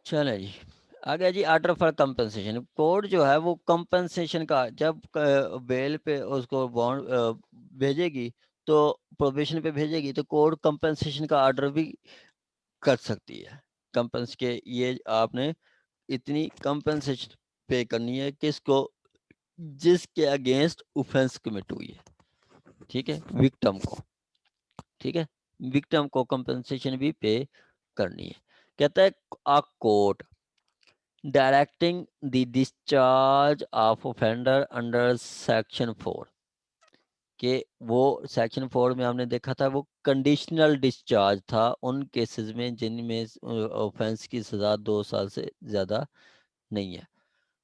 चले जी, आगे जी order for compensation. Court जो है वो कंपनसेशन का जब बेल पे उसको बॉन्ड भेजेगी, तो प्रोबेशन पे भेजेगी, तो कोर्ट कंपनसेशन का ऑर्डर भी कर सकती है। कंपन्स के ये आपने इतनी कंपनसेशन पे करनी है किसको, जिसके अगेंस्ट ऑफेंस कमिट हुई है, ठीक है, विक्टिम को, ठीक है, विक्टिम को कंपनसेशन भी पे करनी है। कहता है a court directing the discharge of offender under section 4 के वो सेक्शन 4 में हमने देखा था वो कंडीशनल डिस्चार्ज था उन केसेस में जिनमें ऑफेंस की सज़ा 2 साल से ज़्यादा नहीं है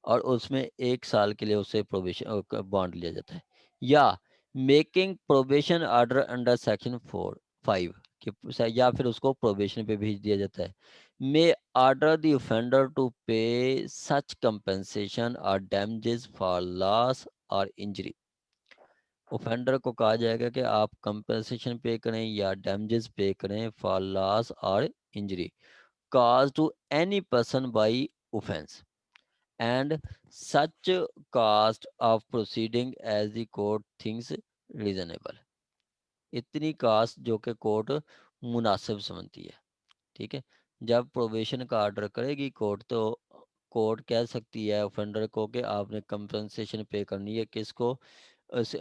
और उसमें 1 साल के लिए उसे प्रोबेशन बॉन्ड लिया जाता है, या making probation order under section 4 5 या फिर उसको प्रोबेशन पे भेज दिया जाता है। मे ऑर्डर द ऑफेंडर टू पे सच कंपनसेशन और डैमेजेस फॉर लॉस और इंजरी। ऑफेंडर को कहा जाएगा कि आप कंपनसेशन पे करें या डैमेजेस पे करें फॉर लॉस और injury caused to any person by offense and such cost of proceeding as the court thinks reasonable। इतनी कास्ट जो कि कोर्ट मुनासिब समझती है, ठीक है। जब प्रोबेशन का ऑर्डर करेगी कोर्ट, तो कोर्ट कह सकती है ऑफेंडर को कि आपने कंपनसेशन पे करनी है किसको, उस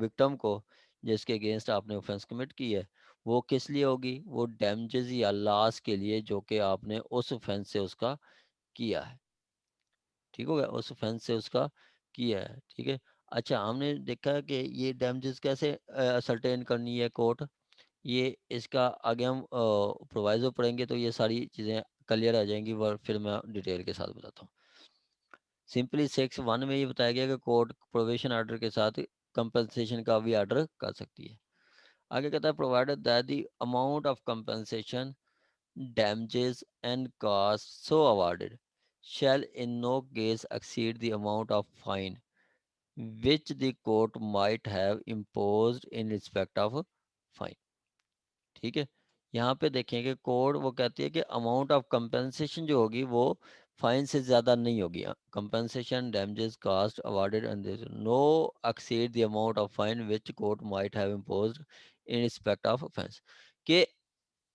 विक्टिम को जिसके अगेंस्ट आपने ऑफेंस कमिट की है। वो किस लिए होगी, वो डैमेजेस या लॉस के लिए जो कि आपने उस ऑफेंस से उसका किया है, ठीक हो गया, उस ऑफेंस से उसका किया है, ठीक है। अच्छा, हमने देखा कि ये डैमेजेस कैसे असरटेन करनी है कोर्ट, ये इसका आगे हम प्रोवाइजो पढ़ेंगे तो ये सारी चीज़ें क्लियर आ जाएंगी, और फिर मैं डिटेल के साथ बताता हूँ। सिंपली सेक्शन 1 में ये बताया गया कि कोर्ट प्रोविजन ऑर्डर के साथ कंपनसेशन का भी ऑर्डर कर सकती है। आगे कहता है provided that the amount of compensation damages and costs so awarded shall in no case exceed the amount of fine which the court might have imposed in respect of fine। ठीक है, यहाँ पे देखेंगे कोड वो कहती है कि amount of compensation जो होगी वो फाइन से ज़्यादा नहीं होगी। Compensation damages cost awarded and no exceed the amount of fine which court might have imposed in respect of offence. के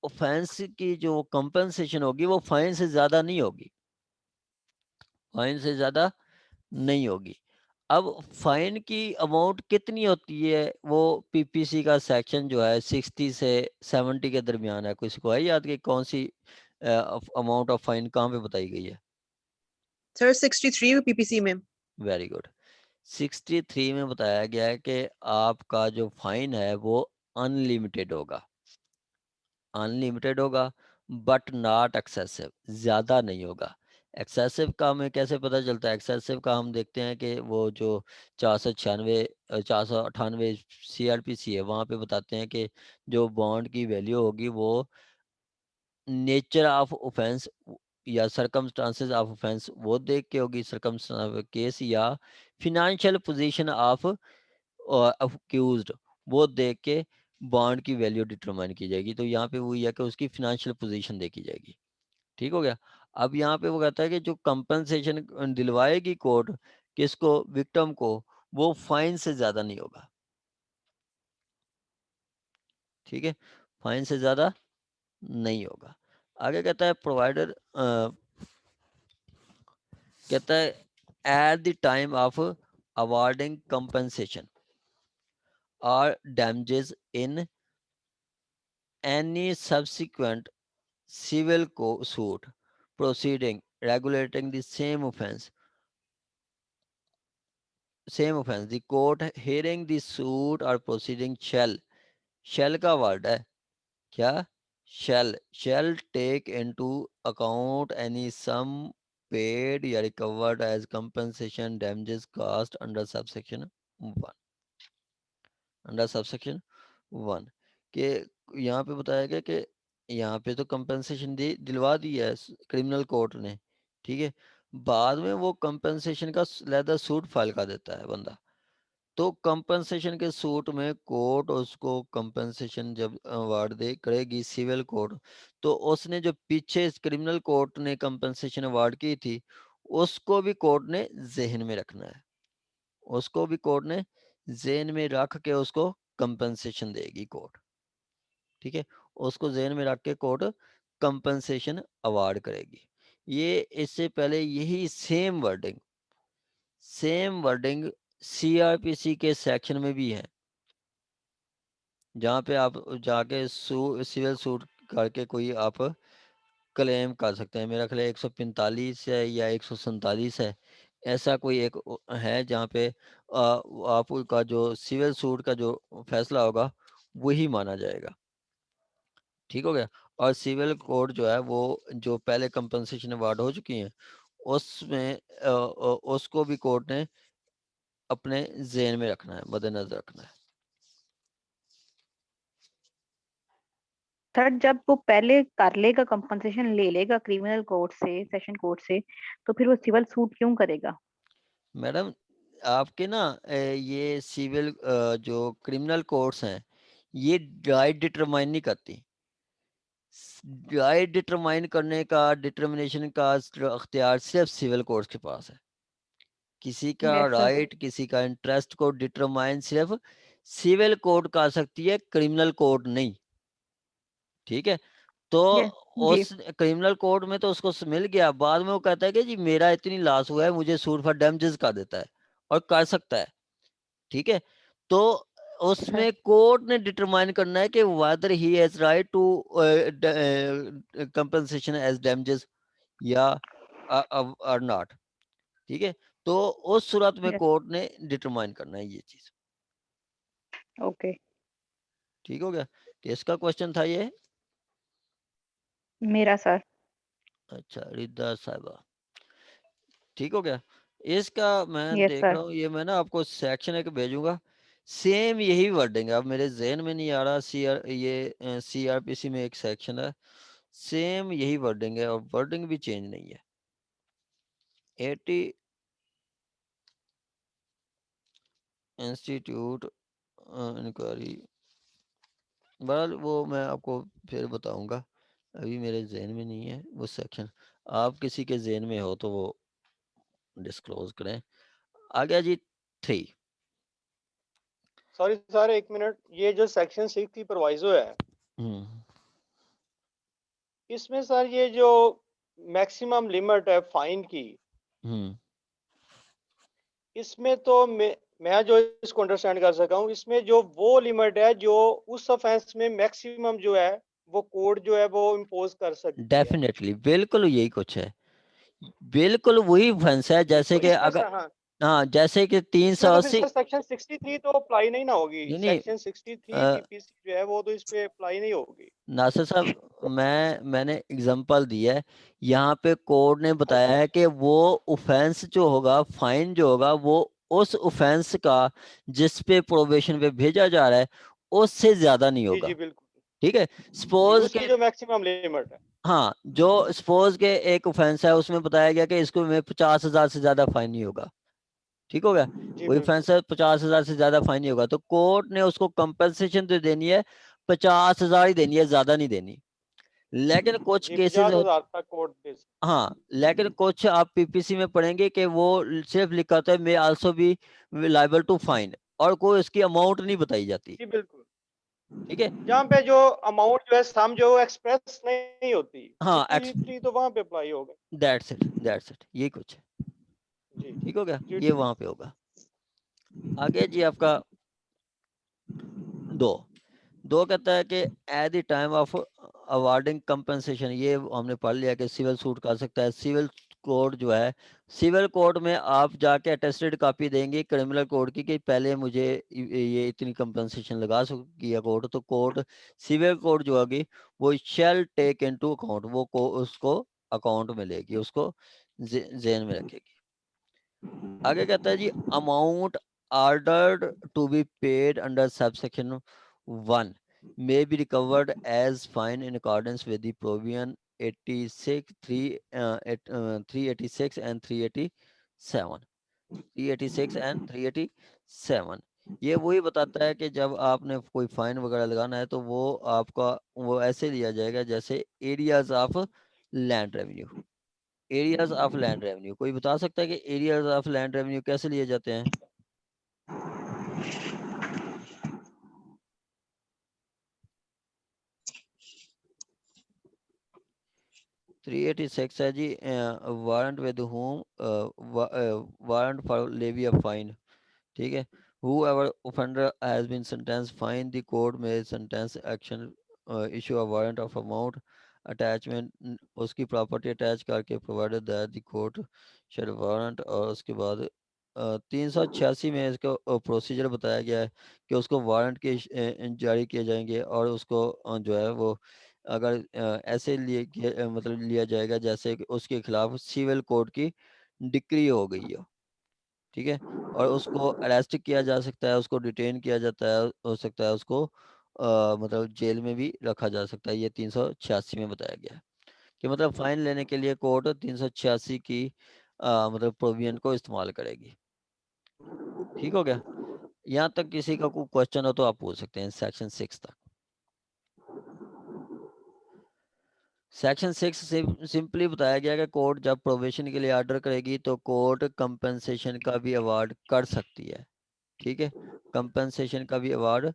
ऑफेंस की जो कंपनसेशन होगी वो फाइन से ज़्यादा नहीं होगी, फाइन से ज़्यादा नहीं होगी। अब फाइन की अमाउंट कितनी होती है, वो पीपीसी का सेक्शन जो है 60 से 70 के दरमियान है। किसी को है याद कि कौन सी अमाउंट ऑफ फाइन कहाँ पे बताई गई है? सर 63 पीपीसी में। Very good. 63 में बताया गया है कि आपका जो फाइन है वो अनलिमिटेड होगा, अनलिमिटेड होगा, बट नॉट एक्सेसिव, ज़्यादा नहीं होगा। एक्सेसिव का हमें कैसे पता चलता है? एक्सेसिव का हम देखते हैं कि वो जो 496 498 सीआरपीसी है, वहाँ पे बताते हैं कि जो बॉन्ड की वैल्यू होगी वो नेचर ऑफ ऑफेंस या सरकमस्टांसेस ऑफ ऑफेंस वो देख के होगी, सरकमस्टांस ऑफ केस, या फिनेंशियल पोजीशन ऑफ अक्यूज्ड वो देख के बॉन्ड की वैल्यू डिटरमाइन की जाएगी। तो यहाँ पे वही है कि उसकी फिनेंशियल पोजीशन देखी जाएगी, ठीक हो गया। अब यहाँ पे वो कहता है कि जो कंपनसेशन दिलवाएगी कोर्ट किसको, विक्टिम को, वो फाइन से ज्यादा नहीं होगा, ठीक है, फाइन से ज्यादा नहीं होगा। आगे कहता है प्रोवाइडर कहता है at the time of awarding compensation और damages in any subsequent civil suit proceeding regulating the same offense the court hearing the suit or proceeding shall का वर्ड है क्या, shall take into account any sum paid या recovered as compensation damages cost under subsection 1, under subsection 1 के यहाँ पे बताया गया कि यहाँ पे तो कंपनसेशन दिलवा दी है क्रिमिनल कोर्ट ने, ठीक है। बाद में वो कंपनसेशन का लहदा सूट फाइल कर देता है बंदा, तो कंपनसेशन के सूट में कोर्ट उसको कंपनसेशन जब अवार्ड दे करेगी सिविल कोर्ट, तो उसने जो पीछे क्रिमिनल कोर्ट ने कंपनसेशन अवार्ड की थी उसको भी कोर्ट ने जहन में रखना है, उसको भी कोर्ट ने जहन में रख के उसको कंपनसेशन देगी कोर्ट। ठीक है, उसको जहन में रख के कोर्ट कंपनसेशन अवार्ड करेगी। ये इससे पहले यही सेम वर्डिंग सीआरपीसी के सेक्शन में भी है, जहाँ पे आप जाके सिविल सूट करके कोई आप क्लेम कर सकते हैं। मेरा ख्याल है 145 है या 147 है, ऐसा कोई एक है जहाँ पे आपका जो सिविल सूट का जो फैसला होगा वही माना जाएगा। ठीक हो गया। और सिविल कोर्ट जो है वो जो पहले कंपनसेशन अवार्ड हो चुकी हैं उसमें उसको भी कोर्ट ने अपने ज़हन में रखना है, मद्देनजर रखना है। सर जब वो पहले कर लेगा, कंपनसेशन ले लेगा क्रिमिनल कोर्ट से, सेशन कोर्ट से, तो फिर वो सिविल सूट क्यों करेगा? मैडम आपके ना ये सिविल जो क्रिमिनल कोर्ट्स हैं ये राइट डिटरमाइन नहीं करती। राइट डिटरमाइन करने का, डिटर्मिनेशन का अख्तियार सिर्फ सिविल कोर्ट्स के पास है। किसी का यस सर। राइट, किसी का इंटरेस्ट को डिटरमाइन सिर्फ सिविल कोर्ट कर सकती है, क्रिमिनल कोर्ट नहीं। ठीक है, तो यस जी। उस क्रिमिनल कोर्ट में तो उसको मिल गया, बाद में वो कहता है कि जी मेरा इतनी लॉस हुआ है, मुझे सूट फॉर डैमेजेस कर देता है और कर सकता है। ठीक है, तो सर उसमें कोर्ट ने डिटरमाइन करना है कि whether he has right to compensation as damages या और नॉट। ठीक है, तो उस सूरत में यस। कोर्ट ने डिटरमाइन करना है ये चीज। ओके। ठीक हो गया, किसका क्वेश्चन था ये? मेरा सर। अच्छा, रिदा साहिबा। ठीक हो गया, इसका मैं यस देख सर। रहा हूँ, ये मैं ना आपको सेक्शन एक भेजूंगा, सेम यही वर्डिंग है। अब मेरे जहन में नहीं आ रहा, सीआरपीसी में एक सेक्शन है, सेम यही वर्डिंग है और वर्डिंग भी चेंज नहीं है। 80 इंस्टीट्यूट इंक्वायरी, बहरहाल वो मैं आपको फिर बताऊंगा, अभी मेरे जहन में नहीं है वो सेक्शन। आप किसी के जहन में हो तो वो डिस्क्लोज करें। आ गया जी 3। सॉरी सर, एक मिनट। ये जो सेक्शन 6 की प्रोवाइजो है, हम्म इसमें सर ये जो मैक्सिमम लिमिट है फाइन की, हम्म इसमें तो मैं जो इसको अंडरस्टैंड कर सका हूँ, इसमें जो वो लिमिट है जो उस ऑफेंस में मैक्सिमम जो है वो कोर्ट जो है वो इम्पोज कर सकती है। डेफिनेटली बिल्कुल यही कुछ है, बिल्कुल वही फंस है, जी, जैसे तो कि इसमें अगर, सर, हाँ, हाँ जैसे कि तीन इसमें सौ तो फिर अस्सी सर सेक्शन 63 तो अप्लाई नहीं ना होगी। नहीं नहीं सेक्शन 63 अ, पीपीसी जो है वो तो इस पे अप्लाई नहीं होगी। नासिर साहब, मैंने एग्जांपल दी है, यहाँ पे कोर्ट ने बताया अच्छा है अच्छा। कि वो ऑफेंस जो होगा, फाइन जो होगा, वो उस ऑफेंस का जिस पे प्रोबेशन पे भेजा जा रहा है उससे ज्यादा नहीं जी जी होगा। बिल्कुल। ठीक है, जी, सपोज के, उसकी जो मैक्सिमम लिमिट है। हाँ जो सपोज के एक ऑफेंस है उसमें बताया गया कि इसको में 50,000 से ज्यादा फाइन नहीं होगा। ठीक हो गया, जी वही बिल्कुल। ऑफेंस है, 50,000 से ज्यादा फाइन नहीं होगा, तो कोर्ट ने उसको कंपनसेशन तो देनी है, 50,000 ही देनी है, ज्यादा नहीं देनी। लेकिन कुछ जी, केसेस 50,000 तक कोर्ट दे सकती है। हाँ, लेकिन कुछ आप पीपीसी में पढ़ेंगे कि वो सिर्फ लिखा होता है may also be liable to fine, और कोई उसकी अमाउंट नहीं बताई जाती। जी बिल्कुल। ठीक है, जहाँ पे जो अमाउंट जो है सम जो एक्सप्रेस नहीं होती, हाँ 63 तो वहां पे अप्लाई होगा। दैट्स इट, ये कुछ है। जी ठीक हो गया, जी ये ठीक। वहां पे होगा। आगे जी आपका दो दो कहता है कि eight the time of awarding compensation, ये हमने पढ़ लिया कि सिविल सूट कर सकता है। सिविल कोर्ट जो है, सिविल कोर्ट में आप जाके अटेस्टेड कॉपी देंगे क्रिमिनल कोर्ट की कि पहले मुझे ये इतनी कंपनसेशन लगा सकी है कोर्ट, तो कोर्ट, सिविल कोर्ट जो होगी वो शेल टेक इनटू अकाउंट, उसको अकाउंट में लेगी, उसको जेन में रखेगी। आगे कहता है जी amount ordered to be paid under subsection 1 may be recovered as fine in accordance with the provision 86 386 and 387, 386 and 387। 7 ये वही बताता है कि जब आपने कोई फाइन वगैरह लगाना है तो वो आपका वो ऐसे लिया जाएगा जैसे areas of land revenue. Areas of land revenue कोई बता सकता है कि एरियाज ऑफ लैंड रेवेन्यू कैसे लिए जाते हैं? 386 है जी, warrant with home warrant for levy of fine. ठीक है, whoever offender has been sentenced fine, the court may sentence action issue a warrant of amount attachment उसकी प्रॉपर्टी अटैच करके provided that the court shall warrant। और उसके बाद 386 में इसको procedure बताया गया है कि उसको वारंट के जारी किए जाएंगे और उसको जो है वो अगर ऐसे मतलब लिया जाएगा जैसे कि उसके खिलाफ सिविल कोर्ट की डिक्री हो गई हो। ठीक है, और उसको अरेस्ट किया जा सकता है, उसको डिटेन किया जाता है, हो सकता है उसको मतलब जेल में भी रखा जा सकता है। ये 386 में बताया गया है कि मतलब फाइन लेने के लिए कोर्ट 386 की मतलब प्रोविजन को इस्तेमाल करेगी। ठीक हो गया? यहाँ तक किसी का कोई क्वेश्चन हो तो आप पूछ सकते हैं सेक्शन 6 तक। सेक्शन 6 से सिंपली बताया गया कि कोर्ट जब प्रोबेशन के लिए ऑर्डर करेगी तो कोर्ट कंपनसेशन का भी अवार्ड कर सकती है। ठीक है, कंपनसेशन का भी अवार्ड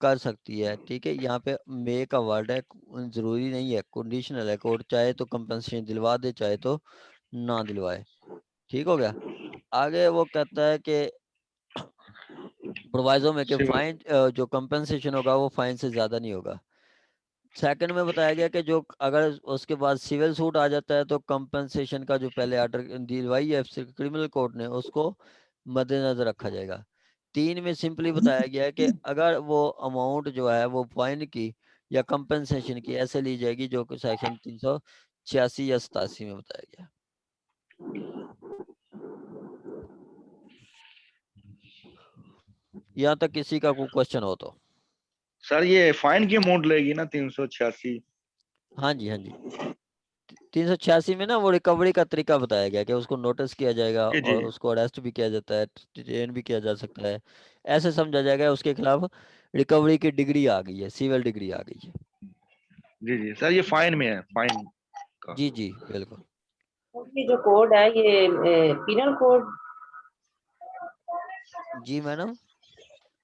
कर सकती है। ठीक है, यहाँ पे मे का वर्ड है, जरूरी नहीं है, कंडीशनल है। कोर्ट चाहे तो कंपनसेशन दिलवा दे, चाहे तो ना दिलवाए। ठीक हो गया? आगे वो कहता है कि प्रोवाइजो में कि सिविल फाइन जो कंपनसेशन होगा वो फाइन से ज्यादा नहीं होगा। सेकंड में बताया गया कि जो अगर उसके बाद सिविल सूट आ जाता है तो कंपनसेशन का जो पहले ऑर्डर दिलवाई है क्रिमिनल कोर्ट ने उसको मद्देनजर रखा जाएगा। 3 में सिंपली बताया गया है कि अगर वो अमाउंट जो है वो फाइन की या कंपनसेशन की ऐसे ली जाएगी जो कि सेक्शन 386 या 87 में बताया गया। यहाँ तक किसी का कोई क्वेश्चन हो तो? सर ये फाइन की अमाउंट लेगी ना 386? हाँ जी, हाँ जी। 386 में ना वो रिकवरी का तरीका बताया गया कि उसको नोटिस किया जाएगा जी जी और उसको अरेस्ट भी किया जाता है, डिटेन भी किया जा सकता है। ऐसे समझा जाएगा उसके खिलाफ रिकवरी की डिग्री आ गई है, सिविल डिग्री आ गई है। जी जी सर, ये फाइन में है, फाइन का। जी जी बिल्कुल। ये जो कोड है ये पिनल कोड जी madam,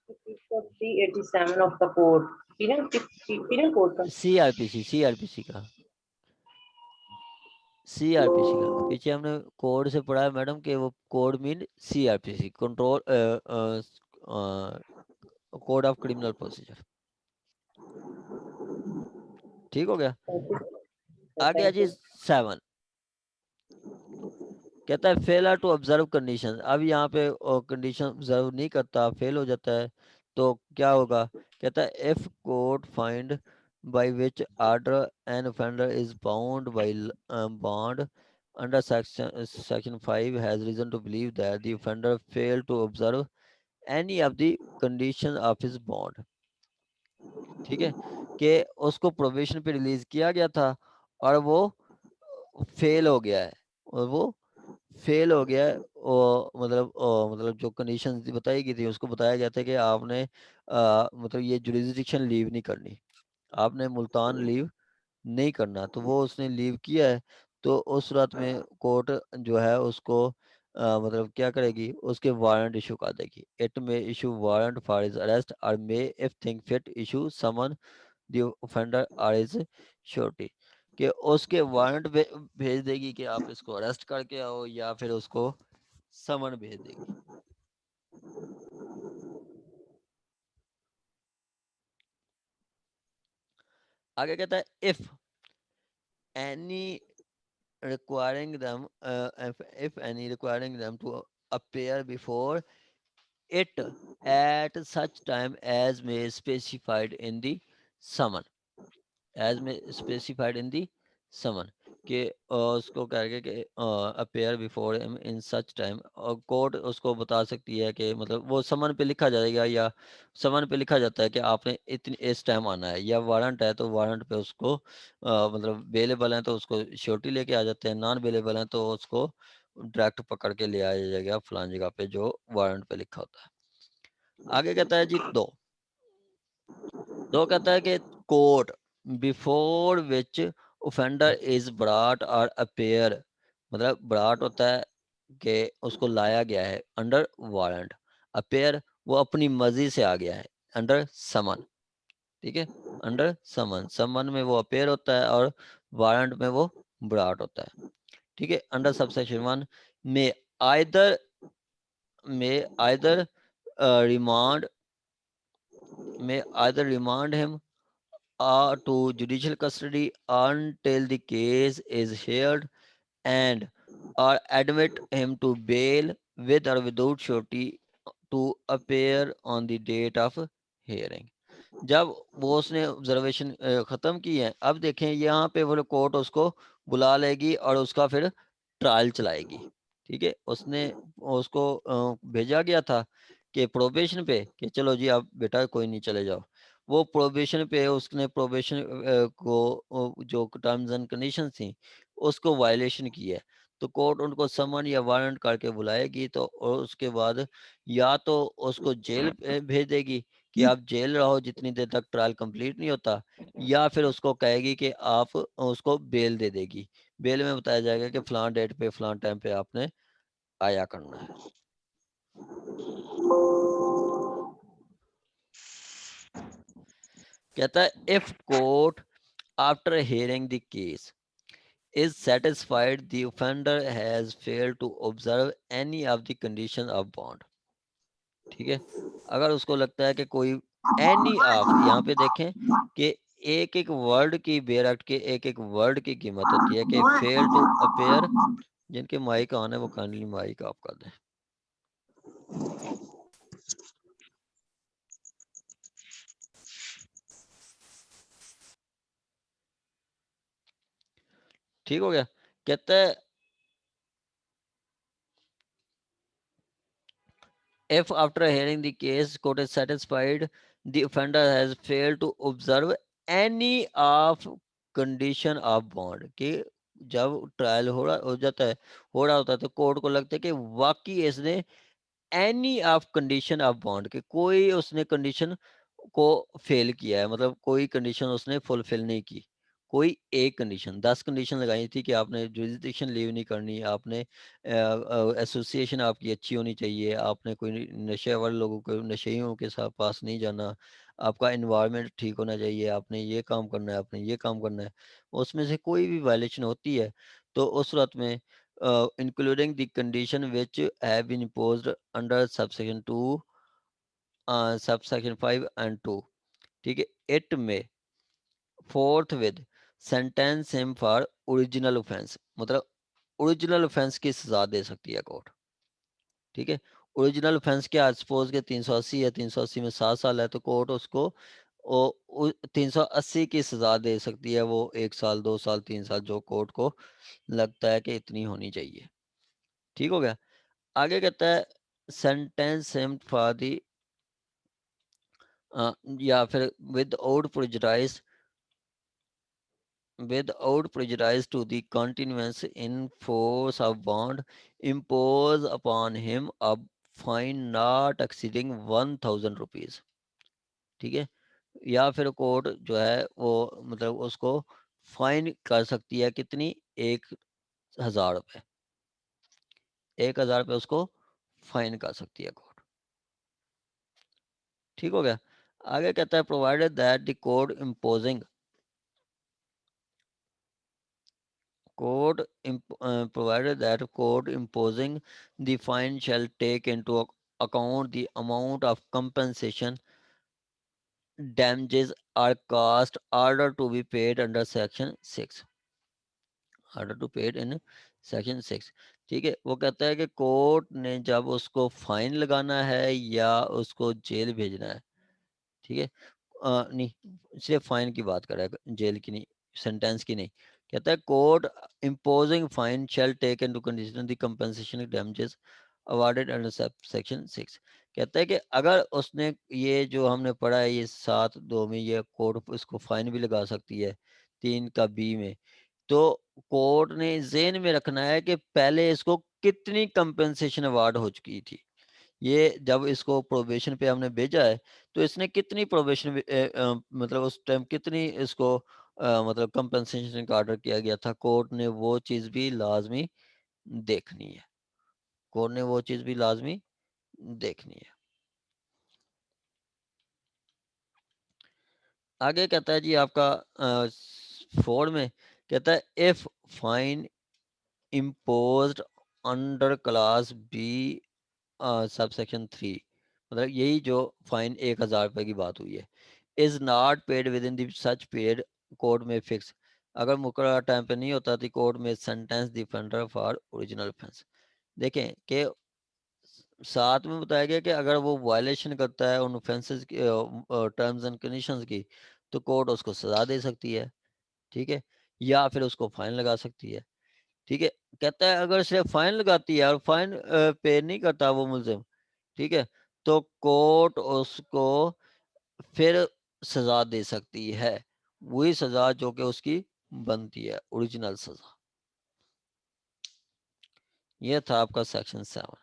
387 of the code penal code का सीआरपीसी का पीछे हमने कोड से पढ़ा है मैडम कि वो code mean CrPC, control code of criminal procedure. ठीक हो गया? आ गया जी 7, कहता है फेलर टू ऑब्जर्व कंडीशन। अब यहाँ पे कंडीशन ऑब्जर्व नहीं करता, फेल हो जाता है तो क्या होगा? कहता है if court find by which order an offender is bound by bond under section 5 has reason to believe that the offender failed to observe any of the conditions of his bond। ठीक है, कि उसको probation पे release किया गया था और वो फेल हो गया है, और वो फेल हो गया है और मतलब जो कंडीशंस बताई गई थी उसको बताया गया था कि आपने मतलब ये जुरिसडिक्शन लीव नहीं करनी, आपने मुल्तान लीव नहीं करना, तो वो उसने लीव किया है। तो उस सूरत में कोर्ट जो है उसको मतलब क्या करेगी, उसके वारंट इशू कर देगी। It may issue warrant for his arrest और may if think fit issue summon the offender और इज श्योरिटी, कि उसके वारंट भेज देगी कि आप इसको अरेस्ट करके आओ या फिर उसको समन भेज देगी। आगे कहता है if any requiring them if any requiring them to appear before it at such time as may specified in the summon, as may specified in the summon, कि उसको कहेगा कि appear before in such time, और court उसको बता सकती है कि मतलब वो समन पे लिखा जाएगा या समन पे लिखा जाता है कि आपने इतनी इस टाइम आना है, या वारंट है तो वारंट पे उसको मतलब बेलेबल है तो उसको श्योरिटी लेके आ जाते हैं, नॉन बेलेबल है तो उसको डायरेक्ट पकड़ के ले आया जाएगा फलान जगह पे जो वारंट पे लिखा होता है। आगे कहता है जी दो कहता है कि court before which offender is brought और अपेयर, मतलब ब्राट होता है कि उसको लाया गया है अंडर वारंट, अपेयर वो अपनी मर्जी से आ गया है अंडर समन, ठीक है, अंडर समन में वो अपेयर होता है और वारंट में वो ब्राट होता है, ठीक है। अंडर सबसेक्शन 1 में either remand him to judicial custody until the case is heard and or admit him to bail with or without surety to appear on the date of hearing। जब वो उसने ऑब्जर्वेशन ख़त्म की है, अब देखें यहाँ पे वो कोर्ट उसको बुला लेगी और उसका फिर ट्रायल चलाएगी, ठीक है। उसने उसको भेजा गया था कि प्रोबेशन पे कि चलो जी आप बेटा कोई नहीं चले जाओ, वो प्रोबेशन पे उसने प्रोबेशन को जो टर्म्स एंड कंडीशन थी उसको वायलेशन की है, तो कोर्ट उनको समन या वारंट करके बुलाएगी, तो और उसके बाद या तो उसको जेल भेज देगी कि आप जेल रहो जितनी देर तक ट्रायल कंप्लीट नहीं होता, या फिर उसको कहेगी कि आप उसको बेल दे देगी। बेल में बताया जाएगा कि फलां डेट पे फलां टाइम पे आपने आया करना है। कहता है if court after hearing the case is satisfied the offender has failed to observe any of the conditions of bond, ठीक है। अगर उसको लगता है कि कोई एनी ऑफ, यहाँ पे देखें कि एक एक वर्ड की बेयर एक्ट के एक एक वर्ड की कीमत होती है कि फेल टू अपेयर, जिनके माइक ऑन है वो काइंडली माइक ऑफ कर दें। ठीक हो गया। कहता है if after hearing the case court is satisfied the offender has failed to observe any of condition of bond, कि जब ट्रायल हो जाता है, हो रहा होता है, तो कोर्ट को लगता है कि वाकई इसने any of condition of bond के कोई उसने कंडीशन को फेल किया है, मतलब कोई कंडीशन उसने फुलफिल नहीं की, कोई एक कंडीशन, 10 कंडीशन लगाई थी कि आपने जुरिसडिक्शन लीव नहीं करनी, आपने एसोसिएशन आपकी अच्छी होनी चाहिए, आपने कोई नशे वाले लोगों को नशेइयों के साथ पास नहीं जाना, आपका इन्वायरमेंट ठीक होना चाहिए, आपने ये काम करना है, आपने ये काम करना है, उसमें से कोई भी वायलेशन होती है तो उस सूरत में including the condition which have been imposed under subsection 2 subsection 5 and 2, ठीक है, it may forthwith sentence him for original offense, मतलब ओरिजिनल ऑफेंस की सजा दे सकती है कोर्ट, ठीक है। ओरिजिनल ऑफेंस क्या, सपोज के 380 है, 380 में 7 साल है, तो कोर्ट उसको 380 की सजा दे सकती है, वो 1 साल 2 साल 3 साल जो कोर्ट को लगता है कि इतनी होनी चाहिए, ठीक हो गया। आगे कहता है सेंटेंस हिम फॉर दी या फिर without prejudice to the continuance in force of bond impose upon him a fine not exceeding 1000 rupees, ठीक है। या फिर कोर्ट जो है वो मतलब उसको फाइन कर सकती है कितनी, 1000 रुपये, 1000 रुपये उसको फाइन कर सकती है कोर्ट, ठीक हो गया। आगे कहता है provided that the code imposing provided that court imposing the fine shall take into account the amount of compensation, damages or cost order to be paid under section 6, order to paid in section 6, ठीक है। वो कहता है कि court ने जब उसको fine लगाना है या उसको जेल भेजना है, ठीक है, नहीं सिर्फ फाइन की बात कर रहा है, जेल की नहीं, सेंटेंस की नहीं। कहता है court imposing fine shall take into consideration the compensation damages awarded under section 6। कहता है कि अगर उसने ये जो हमने पढ़ा है ये 7(2) में, ये कोर्ट इसको फाइन भी लगा सकती है 3 का बी में, तो कोर्ट ने जेन में रखना है कि पहले इसको कितनी कंपनसेशन अवार्ड हो चुकी थी, ये जब इसको प्रोबेशन पे हमने भेजा है तो इसने कितनी प्रोबेशन मतलब उस टाइम कितनी इसको मतलब कंपनसेशन का ऑर्डर किया गया था, कोर्ट ने वो चीज़ भी लाजमी देखनी है। कोर्ट ने वो चीज़ भी लाजमी देखनी है। आगे कहता है जी आपका 4 में कहता है if fine imposed under class b subsection 3, मतलब यही जो फाइन 1000 रुपये की बात हुई है, is not paid with in the such period court में फिक्स, अगर मुकर्रर टाइम पे नहीं होता तो कोर्ट में sentence the offender for original offence. देखें कि साथ में बताया गया कि अगर वो वायलेशन करता है उन ऑफेंसेस की टर्म्स एंड कंडीशंस की, तो कोर्ट उसको सजा दे सकती है, ठीक है, या फिर उसको फाइन लगा सकती है, ठीक है। कहता है अगर सिर्फ फाइन लगाती है और फाइन पे नहीं करता वो मुलजिम, ठीक है, तो कोर्ट उसको फिर सजा दे सकती है, वही सजा जो कि उसकी बनती है, ओरिजिनल सजा। ये था आपका सेक्शन 7।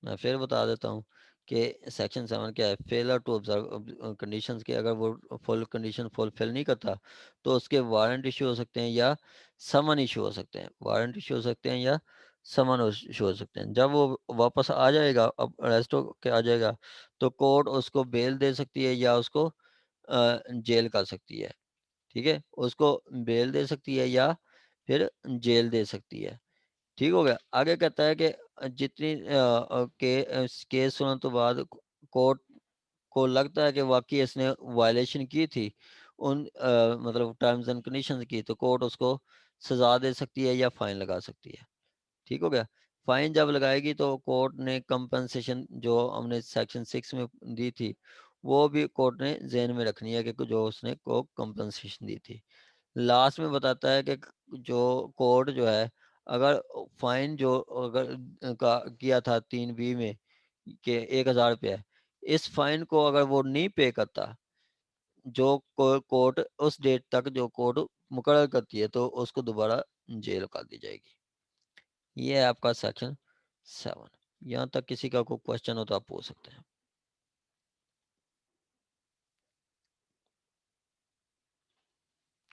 मैं फिर बता देता हूँ कि सेक्शन 7 क्या है। फेलर टू ऑब्जर्व कंडीशंस के, अगर वो फुल कंडीशन फुलफिल नहीं करता तो उसके वारंट इशू हो सकते हैं या समन इशू हो सकते हैं, वारंट इशू हो सकते हैं या समन इशू हो सकते हैं। जब वो वापस आ जाएगा, अब अरेस्ट होके आ जाएगा, तो कोर्ट उसको बेल दे सकती है या उसको जेल कर सकती है, ठीक है, उसको बेल दे सकती है या फिर जेल दे सकती है, ठीक हो गया। आगे कहता है कि जितनी केस सुनने तो बाद कोर्ट को लगता है कि वाकई इसने वायलेशन की थी उन मतलब टर्म्स एंड कंडीशंस की, तो कोर्ट उसको सजा दे सकती है या फाइन लगा सकती है, ठीक हो गया। फाइन जब लगाएगी तो कोर्ट ने कंपनसेशन जो हमने सेक्शन 6 में दी थी वो भी कोर्ट ने जेहन में रखनी है कि जो उसने को कंपनसेशन दी थी। लास्ट में बताता है कि जो कोर्ट जो है, अगर फाइन जो अगर का किया था 3B में कि 1000 रुपया, इस फाइन को अगर वो नहीं पे करता, जो कोर्ट उस डेट तक जो कोर्ट मुकर्रर करती है, तो उसको दोबारा जेल कर दी जाएगी। ये है आपका सेक्शन 7। यहाँ तक किसी का कोई क्वेश्चन हो तो आप पूछ सकते हैं।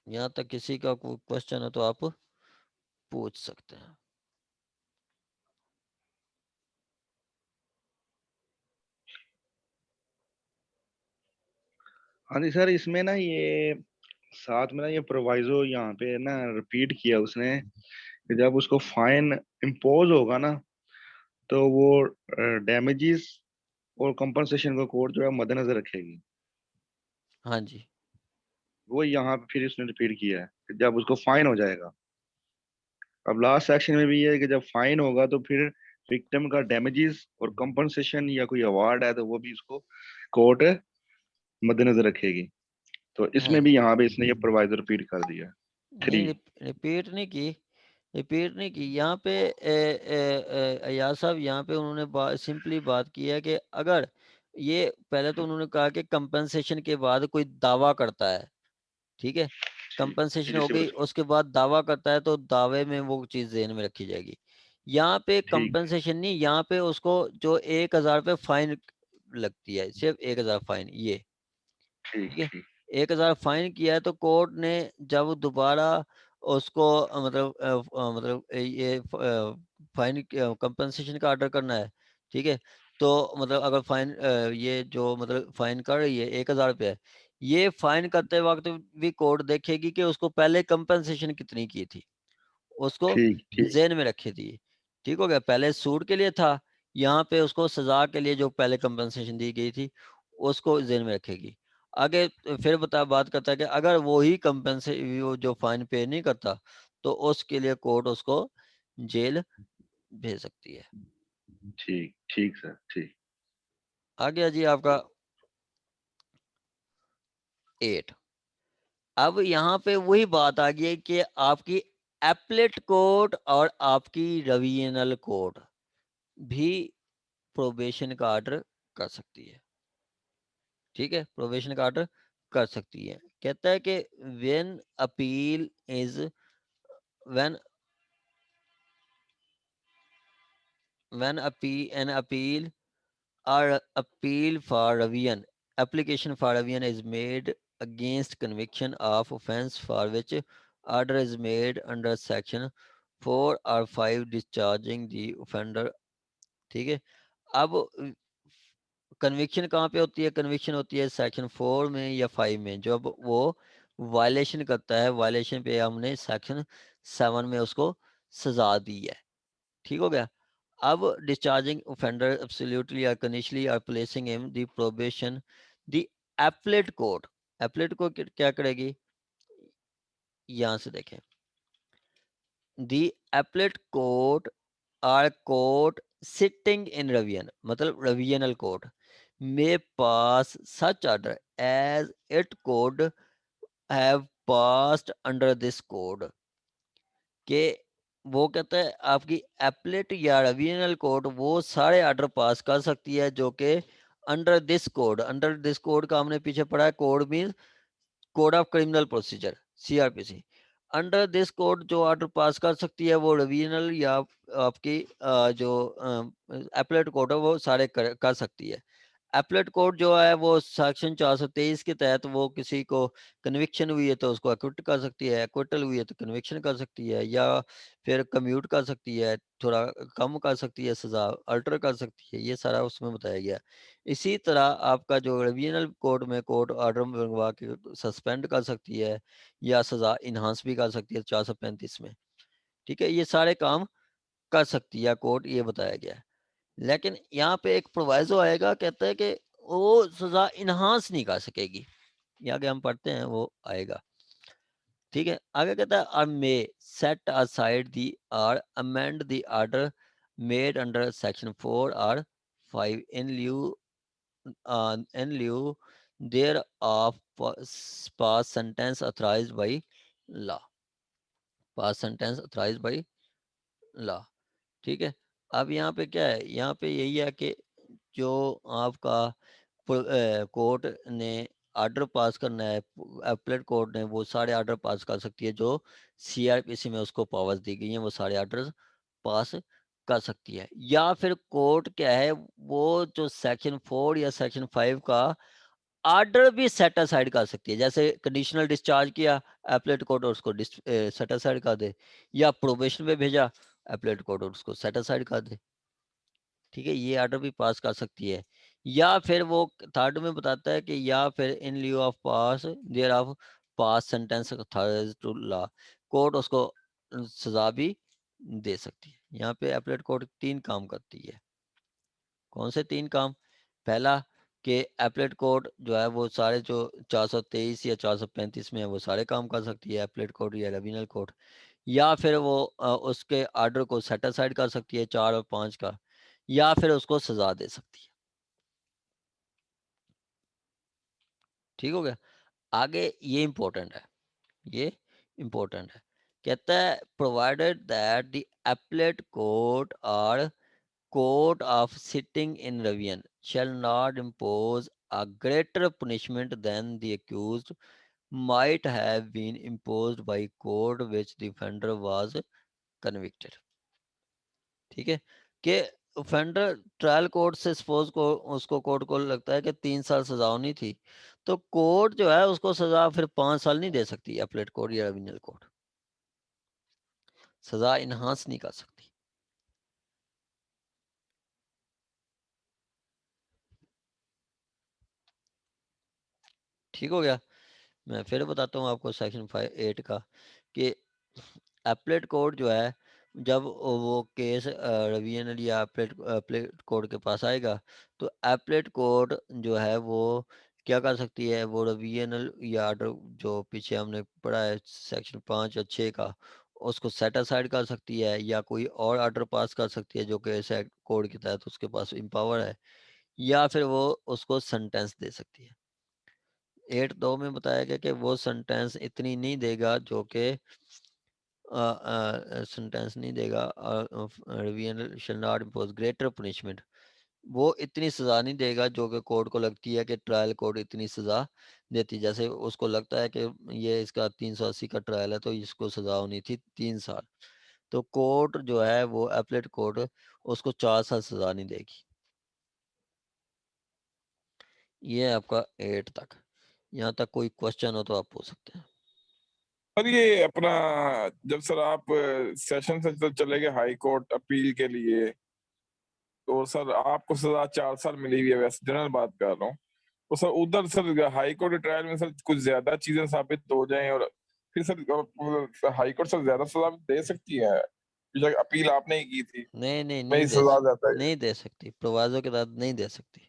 यहाँ तक किसी का कोई क्वेश्चन हो तो आप पूछ सकते हैं। हाँ जी सर, इसमें ना ये साथ में ना ये प्रोवाइजो यहाँ पे ना रिपीट किया उसने कि जब उसको फाइन इम्पोज होगा ना, तो वो डैमेजेस और कंपनसेशन को कोर्ट जो है मद्देनजर रखेगी। हाँ जी, वो यहाँ पे फिर उसने रिपीट किया है कि जब उसको फाइन हो जाएगा। अब लास्ट सेक्शन में भी ये है कि जब फाइन होगा तो फिर विक्टिम का डैमेजेस और कंपनसेशन या कोई अवार्ड है तो वो भी उसको कोर्ट मद्देनजर रखेगी। तो हाँ इसमें भी यहाँ पे इसने ये प्रोवाइजर रिपीट कर दिया। नहीं 3। रिपीट नहीं की, रिपीट नहीं की यहाँ पे अय्याज साहब, यहाँ पे उन्होंने सिंपली बात की है कि अगर ये पहले तो उन्होंने कहा कि कंपनसेशन के बाद कोई दावा करता है, ठीक है, ठीक, कंपनसेशन जी हो समझ गई, गया। उसके बाद दावा करता है तो दावे में वो चीज़ ज़हन में रखी जाएगी। यहाँ पे ठीक, कंपनसेशन नहीं, यहाँ पे उसको जो 1000 रुपये फाइन लगती है, सिर्फ 1000 फाइन, ये ठीक, ठीक है, ठीक, 1000 फाइन किया है तो कोर्ट ने जब दोबारा उसको मतलब ये फाइन कंपनसेशन का ऑर्डर करना है, ठीक है, तो मतलब अगर फाइन ये जो मतलब फाइन कर रही है 1000 रुपये, ये फाइन करते वक्त भी कोर्ट देखेगी कि उसको पहले कंपनसेशन कितनी की थी, उसको ठीक, ठीक, जेन में रखी थी, ठीक हो गया। पहले सूट के लिए था, यहाँ पे उसको सजा के लिए जो पहले कंपनसेशन दी गई थी उसको जेन में रखेगी। आगे फिर बात करता है कि अगर वो ही कंपनसे वो जो फाइन पे नहीं करता तो उसके लिए कोर्ट उसको जेल भेज सकती है। ठीक, ठीक सर, ठीक। आ गया जी आपका 8। अब यहाँ पे वही बात आ गई है कि आपकी एप्लेट कोर्ट और आपकी रिवीजनल कोर्ट भी प्रोबेशन का ऑर्डर कर सकती है, ठीक है, प्रोबेशन का ऑर्डर कर सकती है। कहता है कि when appeal is when when appeal an appeal or appeal for revision. Application for revision is made against conviction of offence for which order is made under section 4 or 5 discharging the offender. ठीक है, अब conviction कहाँ पे होती है? Conviction होती है section 4 में या 5 में, जब वो वायलेशन करता है, वायलेशन पे हमने सेक्शन 7 में उसको सजा दी है। ठीक हो गया। अब डिस्चार्जिंग ऑफेंडर एब्सोल्युटली और कंडीशनली और placing him the probation, the appellate court, appellate court क्या करेगी? यहां से देखें, the appellate court or court sitting in revision, मतलब revisional court may pass such order as it could have passed under this code, के वो कहता है आपकी एपलेट या रिवीजनल कोर्ट वो सारे ऑर्डर पास कर सकती है जो कि under this code, under this code का हमने पीछे पढ़ा है, code means code of criminal procedure, CrPC. Under this code जो ऑर्डर पास कर सकती है वो रिवीजनल या आपकी जो एपलेट कोड है वो सारे कर सकती है। एपलेट कोड जो है वो सेक्शन 423 के तहत वो किसी को कन्विक्शन हुई है तो उसको एक्विट कर सकती है, एक्विटल हुई है तो कन्विक्शन कर सकती है, या फिर कम्यूट कर सकती है, थोड़ा कम कर सकती है, सजा अल्टर कर सकती है, ये सारा उसमें बताया गया। इसी तरह आपका जो रिवीजनल कोड में कोर्ट ऑर्डर मंगवा के सस्पेंड कर सकती है या सजा इन्हांस भी कर सकती है 435 में। ठीक है, ये सारे काम कर सकती है कोर्ट, ये बताया गया है। लेकिन यहाँ पे एक प्रोवाइजो आएगा, कहता है कि वो सजा इन्हांस नहीं कर सकेगी, ये आगे हम पढ़ते हैं वो आएगा। ठीक है, आगे कहता है और मे सेट असाइड दी और amend the order made under section 4 और 5 in lieu there of past sentence authorized by law, past sentence authorized by law। ठीक है, अब यहाँ पे क्या है? यहाँ पे यही है कि जो आपका कोर्ट ने ऑर्डर पास करना है, एपलेट कोर्ट ने वो सारे ऑर्डर पास कर सकती है जो सीआरपीसी में उसको पावर्स दी गई हैं, वो सारे ऑर्डर पास कर सकती है। या फिर कोर्ट क्या है, वो जो सेक्शन 4 या सेक्शन 5 का ऑर्डर भी सेट असाइड कर सकती है, जैसे कंडीशनल डिस्चार्ज किया एपलेट कोर्ट और उसको सेट असाइड कर दे, या प्रोबेशन पे भेजा एपलेट कोर्ट और उसको सेट असाइड कर दे। ठीक है, ये ऑर्डर भी पास कर सकती है। या फिर वो थर्ड में बताता है कि या फिर in lieu of pass there of pass sentence to law, court उसको सजा भी दे सकती है। यहाँ पे एपलेट कोर्ट 3 काम करती है। कौन से 3 काम? पहला कि एपलेट कोर्ट जो है वो सारे जो 423 या 435 में है वो सारे काम कर सकती है एपलेट कोर्ट या रिवीजनल कोर्ट। या फिर वो उसके ऑर्डर को सेट असाइड कर सकती है 4 और 5 का, या फिर उसको सजा दे सकती है। ठीक हो गया। आगे ये इंपॉर्टेंट है, ये इंपॉर्टेंट है। कहता है provided that the appellate court और court of sitting in revision shall not impose a greater punishment than the accused might have been imposed by court which the offender was convicted। ठीक है, कि offender trial court से suppose को उसको court को लगता है कि 3 साल सजा होनी थी, तो कोर्ट जो है उसको सजा फिर 5 साल नहीं दे सकती, अपलेट कोर्ट या रिवीजनल कोर्ट सजा इनहांस नहीं कर सकती। ठीक हो गया। मैं फिर बताता हूँ आपको सेक्शन 5(8) का, कि एपलेट कोर्ट जो है जब वो केस रिवीजनल या एपलेट कोर्ट के पास आएगा, तो एपलेट कोर्ट जो है वो क्या कर सकती है, वो रिवीजनल या ऑर्डर जो पीछे हमने पढ़ा है सेक्शन 5 और 6 का, उसको सेट असाइड कर सकती है, या कोई और ऑर्डर पास कर सकती है जो कि इस कोड के तहत उसके पास इम्पावर है, या फिर वो उसको सेंटेंस दे सकती है। 8(2) में बताया गया कि वो सेंटेंस इतनी नहीं देगा जो कि सेंटेंस नहीं देगा, revision shall not impose greater punishment, वो इतनी सजा नहीं देगा जो कि कोर्ट को लगती है कि ट्रायल कोर्ट इतनी सजा देती। जैसे उसको लगता है कि ये इसका 380 का ट्रायल है तो इसको सजा होनी थी 3 साल, तो कोर्ट जो है वो एपलेट कोर्ट उसको 4 साल सजा नहीं देगी। ये है आपका 8 तक। यहाँ तक कोई क्वेश्चन हो तो आप पूछ सकते हैं। सर ये अपना जब सर आप सेशन से तो चले गए हाई कोर्ट अपील के लिए, तो सर आपको सजा 4 साल मिली हुई है, वैसे जनरल बात कर रहा हूँ। तो सर उधर सर हाई कोर्ट ट्रायल में सर कुछ ज्यादा चीजें साबित हो जाएं और फिर सर हाई कोर्ट सर ज्यादा सजा दे सकती है, बेशक अपील आपने ही की थी, नहीं नहीं नहीं मेरी दे सजा ज्यादा है। नहीं दे सकती, प्रोवाइजो के तहत नहीं दे सकती।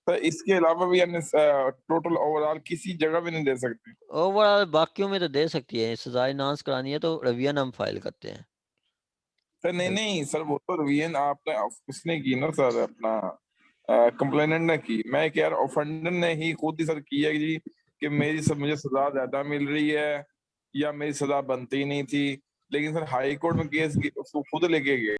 सर इसके अलावा भी यानी टोटल ओवरऑल किसी जगह भी नहीं दे सकते। ओवरऑल बाकियों में तो दे सकती है, सजा इनांस करानी है तो रिवीजन हम फाइल करते हैं। सर नहीं सर वो तो रिवीजन आपने उसने की ना सर, अपना कंप्लेनेंट ने की। मैं कह रहा ऑफेंडर ने ही खुद ही सर की है जी कि मेरी सब मुझे सजा ज्यादा मिल रही है या मेरी सजा बनती नहीं थी, लेकिन सर हाई कोर्ट में केस उसको खुद लेके गए।